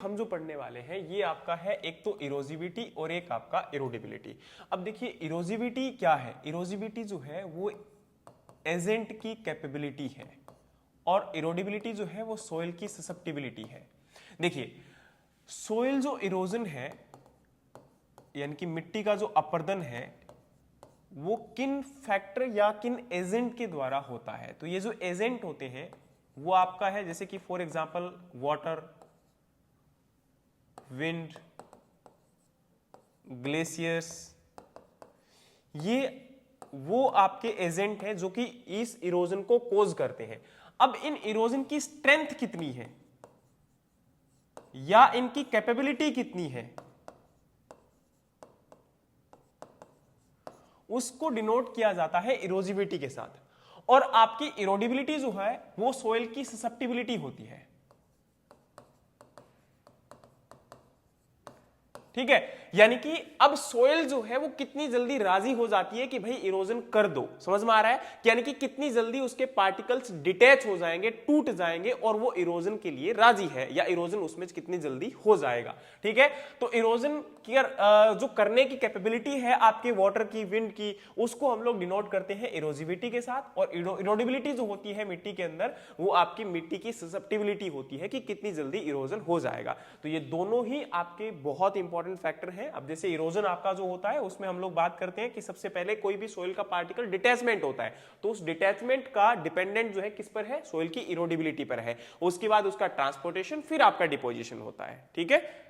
हम जो पढ़ने वाले हैं ये आपका है एक तो इरोजिविटी और एक आपका इरोडेबिलिटी। अब देखिए इरोजिविटी क्या है, इरोजिविटी जो है वो एजेंट की कैपेबिलिटी है और इरोडेबिलिटी जो है वो सोइल की ससेप्टिबिलिटी है। देखिए सोइल जो इरोजन है यानी कि मिट्टी का जो अपर्दन है वो किन फैक्टर या किन एजेंट के द्वारा होता है। तो ये जो एजेंट होते हैं वो आपका है जैसे कि for example water, wind, glaciers, ये वो आपके एजेंट हैं जो कि इस इरोजन को कोज करते हैं। अब इन इरोजन की स्ट्रेंथ कितनी है या इनकी कैपेबिलिटी कितनी है उसको डिनोट किया जाता है इरोजिविटी के साथ। और आपकी इरोडिबिलिटी जो है वो सोइल की ससेप्टिबिलिटी होती है। ठीक है, यानी कि अब सोइल जो है वो कितनी जल्दी राजी हो जाती है कि भाई इरोजन कर दो। समझ में आ रहा है, यानी कि कितनी जल्दी उसके पार्टिकल्स डिटैच हो जाएंगे, टूट जाएंगे और वो इरोजन के लिए राजी है या इरोजन उसमें कितनी जल्दी हो जाएगा। ठीक है, तो इरोजन की जो करने की कैपेबिलिटी है आपके वाटर की, विंड की, उसको हम लोग डिनोट करते हैं इरोजिविटी के साथ। और इरोडिबिलिटी जो होती है मिट्टी के अंदर वो आपकी मिट्टी की ससेप्टिबिलिटी होती है कि कितनी जल्दी इरोजन हो जाएगा। तो ये दोनों ही आपके बहुत इंपॉर्टेंट फैक्टर हैं। अब जैसे इरोजन आपका जो होता है उसमें हम लोग बात करते हैं कि सबसे पहले कोई भी सोइल का पार्टिकल डिटैचमेंट होता है तो उस डिटैचमेंट का डिपेंडेंट जो है किस पर है, सोइल की इरोडिबिलिटी पर है। उसके बाद उसका ट्रांसपोर्टेशन, फिर आपका डिपोजिशन होता है। ठीक है।